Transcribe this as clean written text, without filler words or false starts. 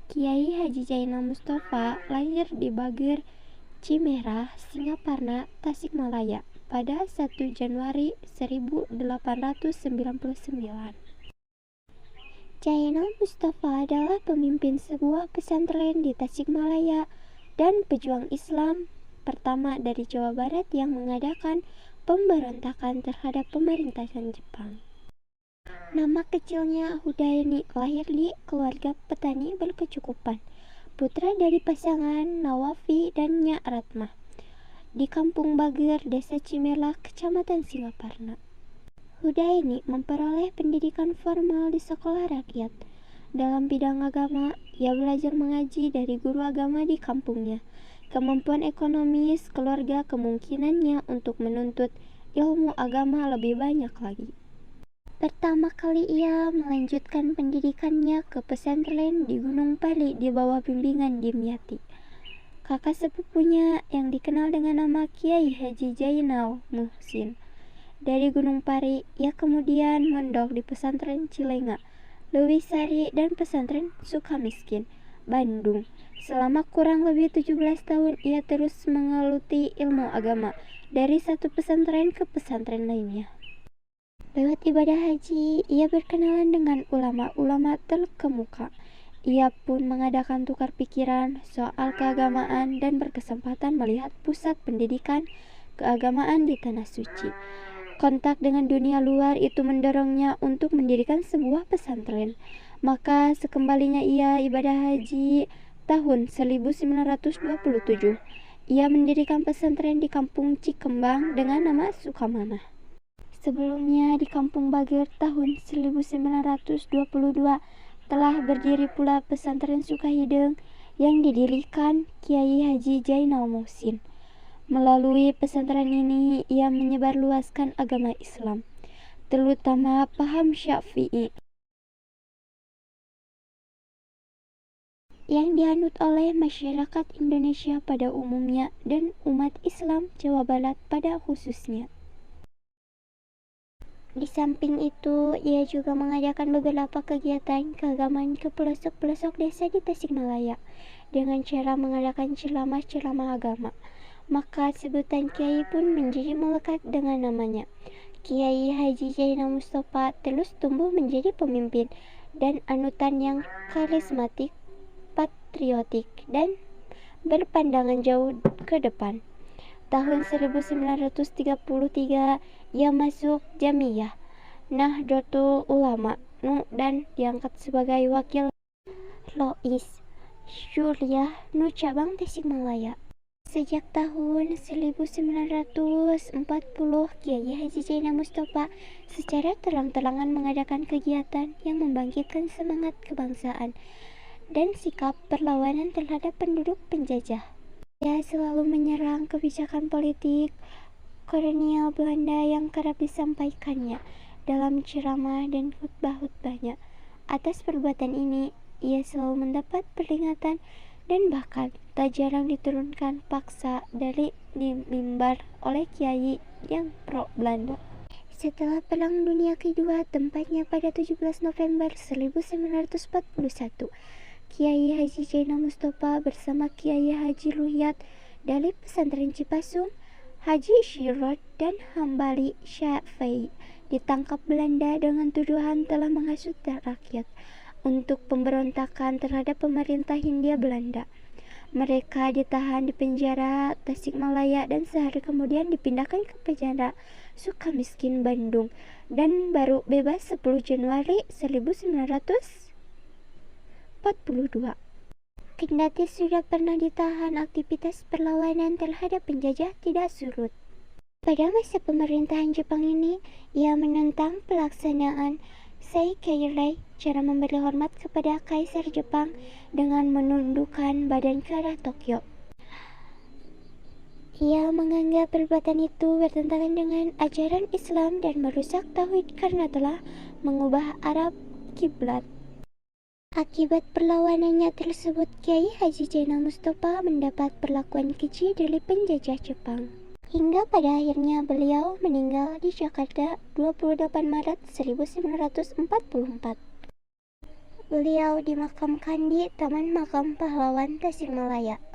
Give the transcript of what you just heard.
Kiai Haji Zainal Mustafa lahir di Bager, Cimerah, Singaparna, Tasikmalaya pada 1 Januari 1899. Zainal Mustafa adalah pemimpin sebuah pesantren di Tasikmalaya dan pejuang Islam pertama dari Jawa Barat yang mengadakan pemberontakan terhadap pemerintahan Jepang. Nama kecilnya Hudaini, lahir di keluarga petani berkecukupan, putra dari pasangan Nawafi dan Nya Ratmah, di Kampung Bager, Desa Cimerah, Kecamatan Singaparna. Hudaini memperoleh pendidikan formal di sekolah rakyat. Dalam bidang agama, ia belajar mengaji dari guru agama di kampungnya. Kemampuan ekonomis keluarga kemungkinannya untuk menuntut ilmu agama lebih banyak lagi. Pertama kali ia melanjutkan pendidikannya ke pesantren di Gunung Pali di bawah bimbingan Dimyati, kakak sepupunya yang dikenal dengan nama Kiai Haji Zainal Muhsin. Dari Gunung Pari, ia kemudian mondok di pesantren Cilenga, Lewisari, dan pesantren Sukamiskin, Bandung. Selama kurang lebih 17 tahun, ia terus menggeluti ilmu agama dari satu pesantren ke pesantren lainnya. Lewat ibadah haji, ia berkenalan dengan ulama-ulama terkemuka. Ia pun mengadakan tukar pikiran soal keagamaan dan berkesempatan melihat pusat pendidikan keagamaan di Tanah Suci. Kontak dengan dunia luar itu mendorongnya untuk mendirikan sebuah pesantren. Maka sekembalinya ia ibadah haji tahun 1927, ia mendirikan pesantren di Kampung Cikembang dengan nama Sukamanah. Sebelumnya di Kampung Bager tahun 1922 telah berdiri pula pesantren Sukahideng yang didirikan Kiai Haji Zainal Muhsin. Melalui pesantren ini ia menyebarluaskan agama Islam, terutama paham Syafi'i yang dianut oleh masyarakat Indonesia pada umumnya dan umat Islam Jawa Barat pada khususnya. Di samping itu, ia juga mengadakan beberapa kegiatan keagamaan ke pelosok-pelosok desa di Tasikmalaya dengan cara mengadakan ceramah-ceramah agama. Maka sebutan Kiai pun menjadi melekat dengan namanya. Kiai Haji Zainal Mustafa terus tumbuh menjadi pemimpin dan anutan yang karismatik, patriotik, dan berpandangan jauh ke depan. Tahun 1933 ia masuk Jamiyah Nahdlatul Ulama dan diangkat sebagai wakil Rois Syuriah Nu Cabang Tasikmalaya. Sejak tahun 1940, Kiai Haji Zainal Mustafa secara terang-terangan mengadakan kegiatan yang membangkitkan semangat kebangsaan dan sikap perlawanan terhadap penduduk penjajah. Ia selalu menyerang kebijakan politik kolonial Belanda yang kerap disampaikannya dalam ceramah dan khutbah-khutbahnya. Atas perbuatan ini, ia selalu mendapat peringatan dan bahkan tak jarang diturunkan paksa dari mimbar oleh kiai yang pro Belanda. Setelah Perang Dunia Kedua, tempatnya pada 17 November 1941, Kiai Haji Zainal Mustafa bersama Kiai Haji Ruhyat dari pesantren Cipasung, Haji Syirot, dan Hambali Syafi'i ditangkap Belanda dengan tuduhan telah menghasut rakyat untuk pemberontakan terhadap pemerintah Hindia Belanda. Mereka ditahan di penjara Tasikmalaya dan sehari kemudian dipindahkan ke penjara Sukamiskin, Bandung, dan baru bebas 10 Januari 1942. Kendati sudah pernah ditahan, aktivitas perlawanan terhadap penjajah tidak surut. Pada masa pemerintahan Jepang ini, ia menentang pelaksanaan Seikairai, cara memberi hormat kepada Kaisar Jepang dengan menundukkan badan ke arah Tokyo. Ia menganggap perbuatan itu bertentangan dengan ajaran Islam dan merusak tauhid karena telah mengubah arah kiblat. Akibat perlawanannya tersebut, Kiai Haji Zainal Mustafa mendapat perlakuan keji dari penjajah Jepang. Hingga pada akhirnya beliau meninggal di Jakarta 28 Maret 1944. Beliau dimakamkan di Taman Makam Pahlawan Tasikmalaya.